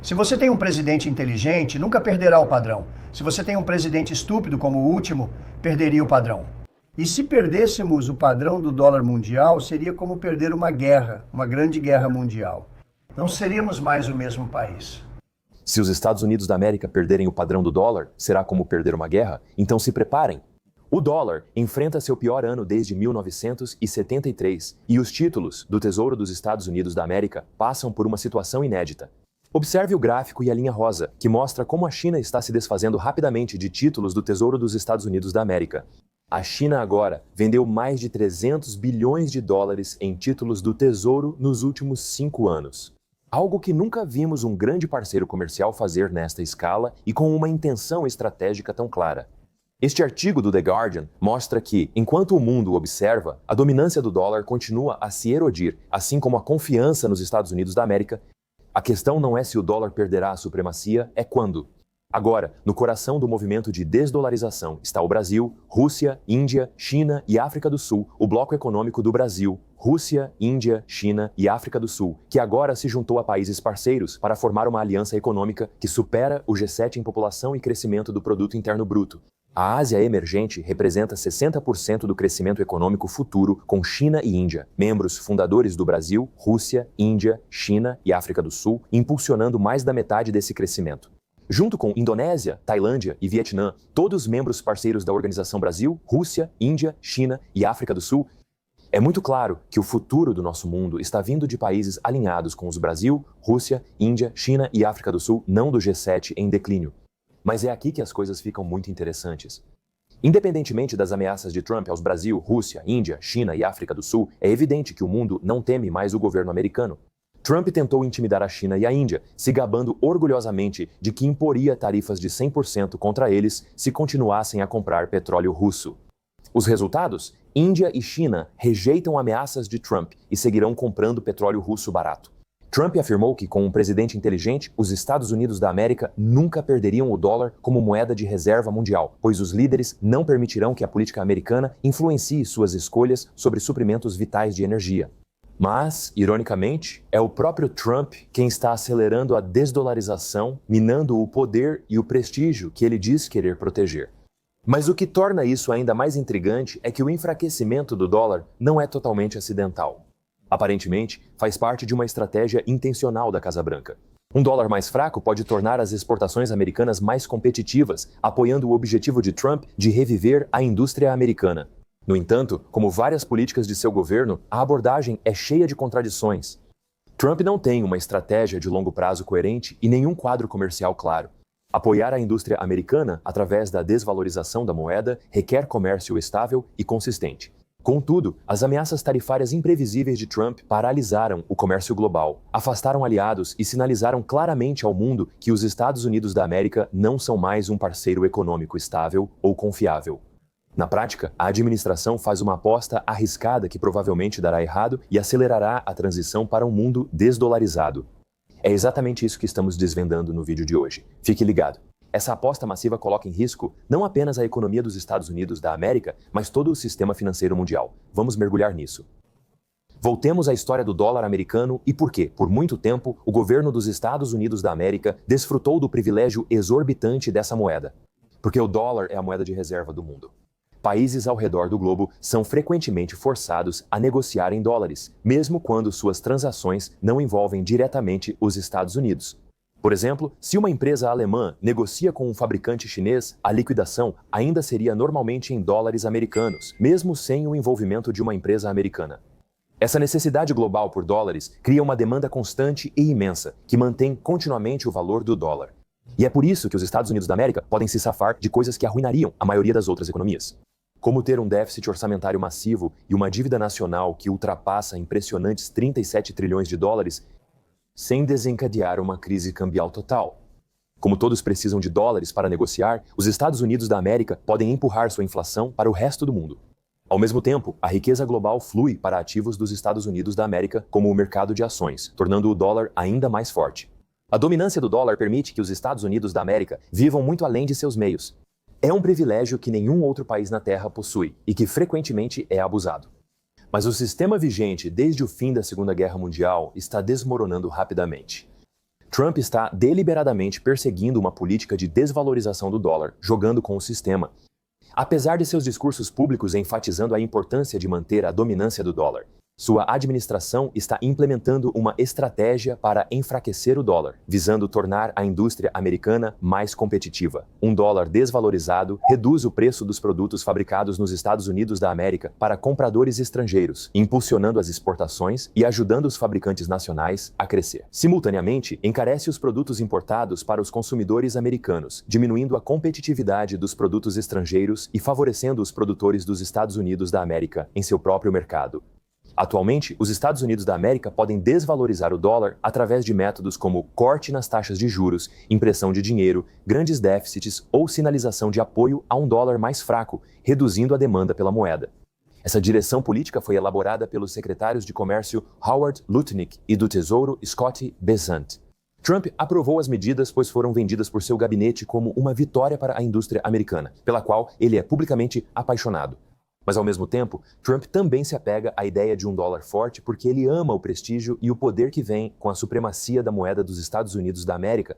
Se você tem um presidente inteligente, nunca perderá o padrão. Se você tem um presidente estúpido como o último, perderia o padrão. E se perdêssemos o padrão do dólar mundial, seria como perder uma guerra, uma grande guerra mundial. Não seríamos mais o mesmo país. Se os Estados Unidos da América perderem o padrão do dólar, será como perder uma guerra? Então se preparem. O dólar enfrenta seu pior ano desde 1973 e os títulos do Tesouro dos Estados Unidos da América passam por uma situação inédita. Observe o gráfico e a linha rosa, que mostra como a China está se desfazendo rapidamente de títulos do Tesouro dos Estados Unidos da América. A China agora vendeu mais de 300 bilhões de dólares em títulos do Tesouro nos últimos 5 anos. Algo que nunca vimos um grande parceiro comercial fazer nesta escala e com uma intenção estratégica tão clara. Este artigo do The Guardian mostra que, enquanto o mundo observa, a dominância do dólar continua a se erodir, assim como a confiança nos Estados Unidos da América. A questão não é se o dólar perderá a supremacia, é quando. Agora, no coração do movimento de desdolarização está o Brasil, Rússia, Índia, China e África do Sul, o bloco econômico do Brasil, Rússia, Índia, China e África do Sul, que agora se juntou a países parceiros para formar uma aliança econômica que supera o G7 em população e crescimento do produto interno bruto. A Ásia emergente representa 60% do crescimento econômico futuro, com China e Índia, membros fundadores do Brasil, Rússia, Índia, China e África do Sul, impulsionando mais da metade desse crescimento. Junto com Indonésia, Tailândia e Vietnã, todos membros parceiros da Organização Brasil, Rússia, Índia, China e África do Sul, é muito claro que o futuro do nosso mundo está vindo de países alinhados com os Brasil, Rússia, Índia, China e África do Sul, não do G7 em declínio. Mas é aqui que as coisas ficam muito interessantes. Independentemente das ameaças de Trump aos Brasil, Rússia, Índia, China e África do Sul, é evidente que o mundo não teme mais o governo americano. Trump tentou intimidar a China e a Índia, se gabando orgulhosamente de que imporia tarifas de 100% contra eles se continuassem a comprar petróleo russo. Os resultados? Índia e China rejeitam ameaças de Trump e seguirão comprando petróleo russo barato. Trump afirmou que, com um presidente inteligente, os Estados Unidos da América nunca perderiam o dólar como moeda de reserva mundial, pois os líderes não permitirão que a política americana influencie suas escolhas sobre suprimentos vitais de energia. Mas, ironicamente, é o próprio Trump quem está acelerando a desdolarização, minando o poder e o prestígio que ele diz querer proteger. Mas o que torna isso ainda mais intrigante é que o enfraquecimento do dólar não é totalmente acidental. Aparentemente, faz parte de uma estratégia intencional da Casa Branca. Um dólar mais fraco pode tornar as exportações americanas mais competitivas, apoiando o objetivo de Trump de reviver a indústria americana. No entanto, como várias políticas de seu governo, a abordagem é cheia de contradições. Trump não tem uma estratégia de longo prazo coerente e nenhum quadro comercial claro. Apoiar a indústria americana através da desvalorização da moeda requer comércio estável e consistente. Contudo, as ameaças tarifárias imprevisíveis de Trump paralisaram o comércio global, afastaram aliados e sinalizaram claramente ao mundo que os Estados Unidos da América não são mais um parceiro econômico estável ou confiável. Na prática, a administração faz uma aposta arriscada que provavelmente dará errado e acelerará a transição para um mundo desdolarizado. É exatamente isso que estamos desvendando no vídeo de hoje. Fique ligado. Essa aposta massiva coloca em risco não apenas a economia dos Estados Unidos da América, mas todo o sistema financeiro mundial. Vamos mergulhar nisso. Voltemos à história do dólar americano e por que, por muito tempo, o governo dos Estados Unidos da América desfrutou do privilégio exorbitante dessa moeda. Porque o dólar é a moeda de reserva do mundo. Países ao redor do globo são frequentemente forçados a negociar em dólares, mesmo quando suas transações não envolvem diretamente os Estados Unidos. Por exemplo, se uma empresa alemã negocia com um fabricante chinês, a liquidação ainda seria normalmente em dólares americanos, mesmo sem o envolvimento de uma empresa americana. Essa necessidade global por dólares cria uma demanda constante e imensa, que mantém continuamente o valor do dólar. E é por isso que os Estados Unidos da América podem se safar de coisas que arruinariam a maioria das outras economias. Como ter um déficit orçamentário massivo e uma dívida nacional que ultrapassa impressionantes 37 trilhões de dólares sem desencadear uma crise cambial total. Como todos precisam de dólares para negociar, os Estados Unidos da América podem empurrar sua inflação para o resto do mundo. Ao mesmo tempo, a riqueza global flui para ativos dos Estados Unidos da América, como o mercado de ações, tornando o dólar ainda mais forte. A dominância do dólar permite que os Estados Unidos da América vivam muito além de seus meios. É um privilégio que nenhum outro país na Terra possui e que frequentemente é abusado. Mas o sistema vigente desde o fim da Segunda Guerra Mundial está desmoronando rapidamente. Trump está deliberadamente perseguindo uma política de desvalorização do dólar, jogando com o sistema. Apesar de seus discursos públicos enfatizando a importância de manter a dominância do dólar, sua administração está implementando uma estratégia para enfraquecer o dólar, visando tornar a indústria americana mais competitiva. Um dólar desvalorizado reduz o preço dos produtos fabricados nos Estados Unidos da América para compradores estrangeiros, impulsionando as exportações e ajudando os fabricantes nacionais a crescer. Simultaneamente, encarece os produtos importados para os consumidores americanos, diminuindo a competitividade dos produtos estrangeiros e favorecendo os produtores dos Estados Unidos da América em seu próprio mercado. Atualmente, os Estados Unidos da América podem desvalorizar o dólar através de métodos como corte nas taxas de juros, impressão de dinheiro, grandes déficits ou sinalização de apoio a um dólar mais fraco, reduzindo a demanda pela moeda. Essa direção política foi elaborada pelos secretários de Comércio Howard Lutnick e do Tesouro Scott Bessent. Trump aprovou as medidas pois foram vendidas por seu gabinete como uma vitória para a indústria americana, pela qual ele é publicamente apaixonado. Mas, ao mesmo tempo, Trump também se apega à ideia de um dólar forte porque ele ama o prestígio e o poder que vem com a supremacia da moeda dos Estados Unidos da América.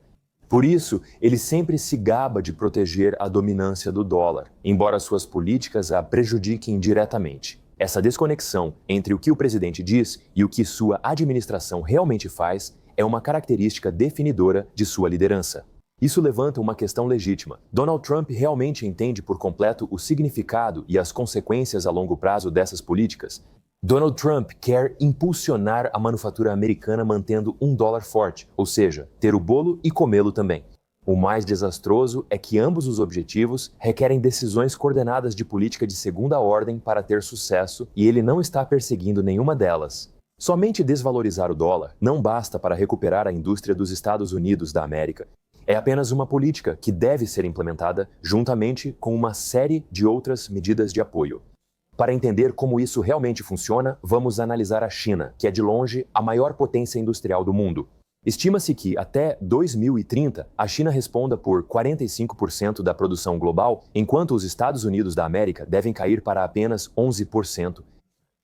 Por isso, ele sempre se gaba de proteger a dominância do dólar, embora suas políticas a prejudiquem diretamente. Essa desconexão entre o que o presidente diz e o que sua administração realmente faz é uma característica definidora de sua liderança. Isso levanta uma questão legítima. Donald Trump realmente entende por completo o significado e as consequências a longo prazo dessas políticas? Donald Trump quer impulsionar a manufatura americana mantendo um dólar forte, ou seja, ter o bolo e comê-lo também. O mais desastroso é que ambos os objetivos requerem decisões coordenadas de política de segunda ordem para ter sucesso e ele não está perseguindo nenhuma delas. Somente desvalorizar o dólar não basta para recuperar a indústria dos Estados Unidos da América. É apenas uma política que deve ser implementada juntamente com uma série de outras medidas de apoio. Para entender como isso realmente funciona, vamos analisar a China, que é de longe a maior potência industrial do mundo. Estima-se que, até 2030, a China responda por 45% da produção global, enquanto os Estados Unidos da América devem cair para apenas 11%.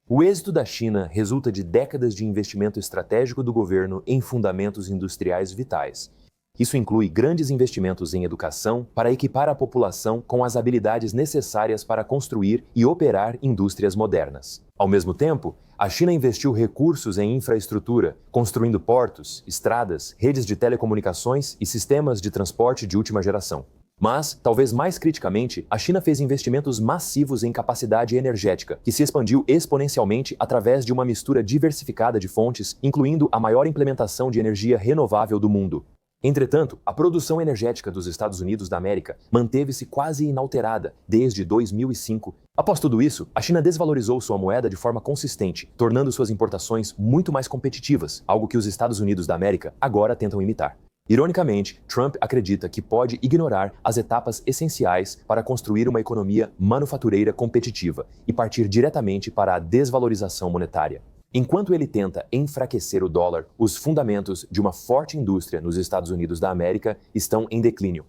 O êxito da China resulta de décadas de investimento estratégico do governo em fundamentos industriais vitais. Isso inclui grandes investimentos em educação para equipar a população com as habilidades necessárias para construir e operar indústrias modernas. Ao mesmo tempo, a China investiu recursos em infraestrutura, construindo portos, estradas, redes de telecomunicações e sistemas de transporte de última geração. Mas, talvez mais criticamente, a China fez investimentos massivos em capacidade energética, que se expandiu exponencialmente através de uma mistura diversificada de fontes, incluindo a maior implementação de energia renovável do mundo. Entretanto, a produção energética dos Estados Unidos da América manteve-se quase inalterada desde 2005. Após tudo isso, a China desvalorizou sua moeda de forma consistente, tornando suas importações muito mais competitivas, algo que os Estados Unidos da América agora tentam imitar. Ironicamente, Trump acredita que pode ignorar as etapas essenciais para construir uma economia manufatureira competitiva e partir diretamente para a desvalorização monetária. Enquanto ele tenta enfraquecer o dólar, os fundamentos de uma forte indústria nos Estados Unidos da América estão em declínio.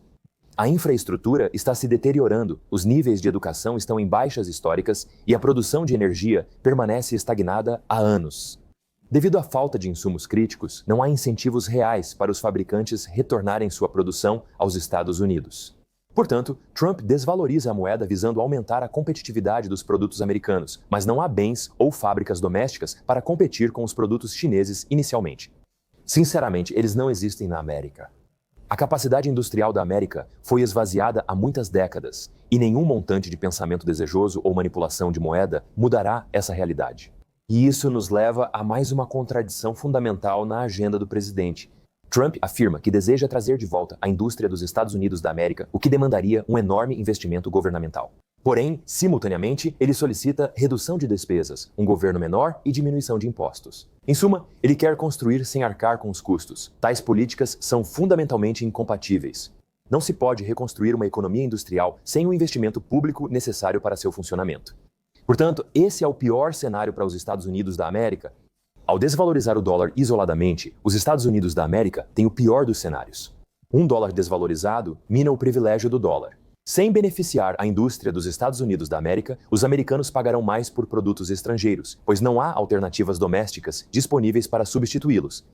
A infraestrutura está se deteriorando, os níveis de educação estão em baixas históricas e a produção de energia permanece estagnada há anos. Devido à falta de insumos críticos, não há incentivos reais para os fabricantes retornarem sua produção aos Estados Unidos. Portanto, Trump desvaloriza a moeda visando aumentar a competitividade dos produtos americanos, mas não há bens ou fábricas domésticas para competir com os produtos chineses inicialmente. Sinceramente, eles não existem na América. A capacidade industrial da América foi esvaziada há muitas décadas, e nenhum montante de pensamento desejoso ou manipulação de moeda mudará essa realidade. E isso nos leva a mais uma contradição fundamental na agenda do presidente. Trump afirma que deseja trazer de volta a indústria dos Estados Unidos da América, o que demandaria um enorme investimento governamental. Porém, simultaneamente, ele solicita redução de despesas, um governo menor e diminuição de impostos. Em suma, ele quer construir sem arcar com os custos. Tais políticas são fundamentalmente incompatíveis. Não se pode reconstruir uma economia industrial sem o investimento público necessário para seu funcionamento. Portanto, esse é o pior cenário para os Estados Unidos da América. Ao desvalorizar o dólar isoladamente, os Estados Unidos da América têm o pior dos cenários. Um dólar desvalorizado mina o privilégio do dólar. Sem beneficiar a indústria dos Estados Unidos da América, os americanos pagarão mais por produtos estrangeiros, pois não há alternativas domésticas disponíveis para substituí-los.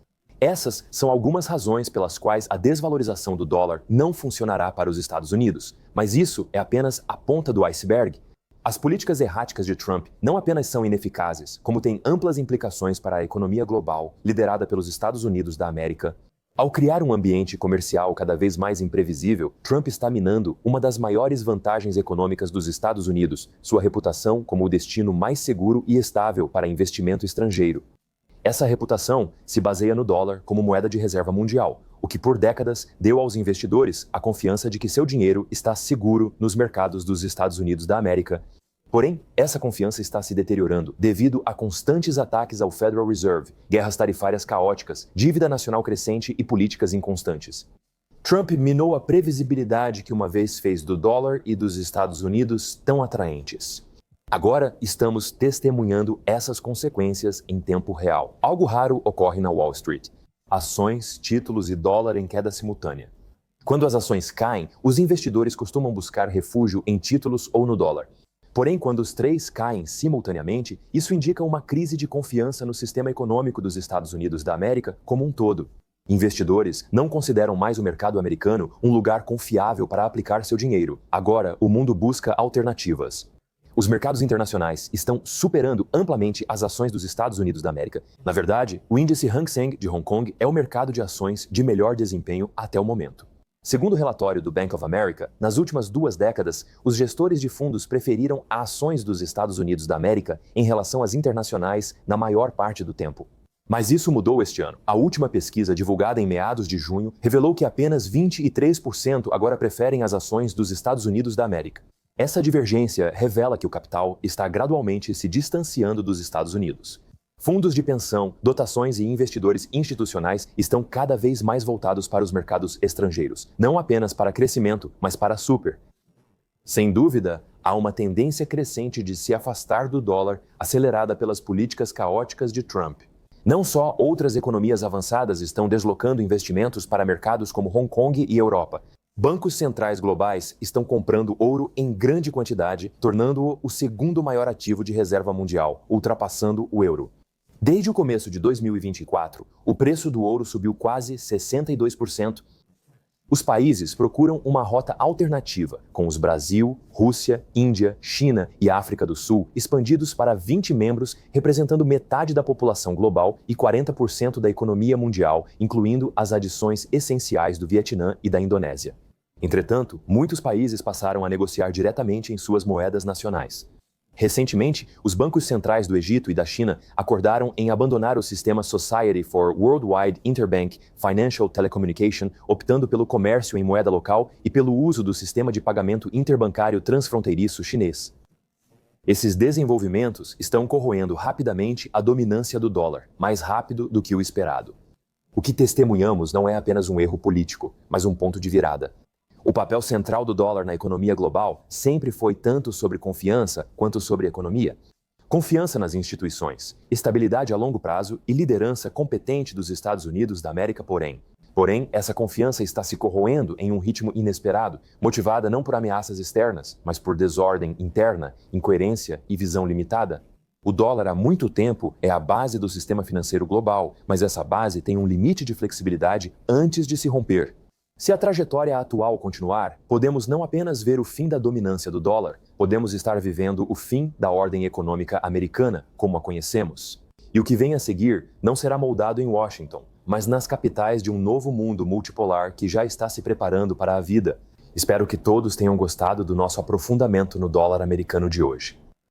Essas são algumas razões pelas quais a desvalorização do dólar não funcionará para os Estados Unidos, mas isso é apenas a ponta do iceberg. As políticas erráticas de Trump não apenas são ineficazes, como têm amplas implicações para a economia global, liderada pelos Estados Unidos da América. Ao criar um ambiente comercial cada vez mais imprevisível, Trump está minando uma das maiores vantagens econômicas dos Estados Unidos, sua reputação como o destino mais seguro e estável para investimento estrangeiro. Essa reputação se baseia no dólar como moeda de reserva mundial, o que por décadas deu aos investidores a confiança de que seu dinheiro está seguro nos mercados dos Estados Unidos da América. Porém, essa confiança está se deteriorando devido a constantes ataques ao Federal Reserve, guerras tarifárias caóticas, dívida nacional crescente e políticas inconstantes. Trump minou a previsibilidade que uma vez fez do dólar e dos Estados Unidos tão atraentes. Agora estamos testemunhando essas consequências em tempo real. Algo raro ocorre na Wall Street: ações, títulos e dólar em queda simultânea. Quando as ações caem, os investidores costumam buscar refúgio em títulos ou no dólar. Porém, quando os três caem simultaneamente, isso indica uma crise de confiança no sistema econômico dos Estados Unidos da América como um todo. Investidores não consideram mais o mercado americano um lugar confiável para aplicar seu dinheiro. Agora, o mundo busca alternativas. Os mercados internacionais estão superando amplamente as ações dos Estados Unidos da América. Na verdade, o índice Hang Seng de Hong Kong é o mercado de ações de melhor desempenho até o momento. Segundo o relatório do Bank of America, nas últimas 2 décadas, os gestores de fundos preferiram ações dos Estados Unidos da América em relação às internacionais na maior parte do tempo. Mas isso mudou este ano. A última pesquisa, divulgada em meados de junho, revelou que apenas 23% agora preferem as ações dos Estados Unidos da América. Essa divergência revela que o capital está gradualmente se distanciando dos Estados Unidos. Fundos de pensão, dotações e investidores institucionais estão cada vez mais voltados para os mercados estrangeiros, não apenas para crescimento, mas para super. Sem dúvida, há uma tendência crescente de se afastar do dólar, acelerada pelas políticas caóticas de Trump. Não só outras economias avançadas estão deslocando investimentos para mercados como Hong Kong e Europa. Bancos centrais globais estão comprando ouro em grande quantidade, tornando-o o segundo maior ativo de reserva mundial, ultrapassando o euro. Desde o começo de 2024, o preço do ouro subiu quase 62%. Os países procuram uma rota alternativa, com os Brasil, Rússia, Índia, China e África do Sul expandidos para 20 membros, representando metade da população global e 40% da economia mundial, incluindo as adições essenciais do Vietnã e da Indonésia. Entretanto, muitos países passaram a negociar diretamente em suas moedas nacionais. Recentemente, os bancos centrais do Egito e da China acordaram em abandonar o sistema Society for Worldwide Interbank Financial Telecommunication, optando pelo comércio em moeda local e pelo uso do sistema de pagamento interbancário transfronteiriço chinês. Esses desenvolvimentos estão corroendo rapidamente a dominância do dólar, mais rápido do que o esperado. O que testemunhamos não é apenas um erro político, mas um ponto de virada. O papel central do dólar na economia global sempre foi tanto sobre confiança quanto sobre economia. Confiança nas instituições, estabilidade a longo prazo e liderança competente dos Estados Unidos da América, Porém, essa confiança está se corroendo em um ritmo inesperado, motivada não por ameaças externas, mas por desordem interna, incoerência e visão limitada. O dólar há muito tempo é a base do sistema financeiro global, mas essa base tem um limite de flexibilidade antes de se romper. Se a trajetória atual continuar, podemos não apenas ver o fim da dominância do dólar, podemos estar vivendo o fim da ordem econômica americana, como a conhecemos. E o que vem a seguir não será moldado em Washington, mas nas capitais de um novo mundo multipolar que já está se preparando para a vida. Espero que todos tenham gostado do nosso aprofundamento no dólar americano de hoje.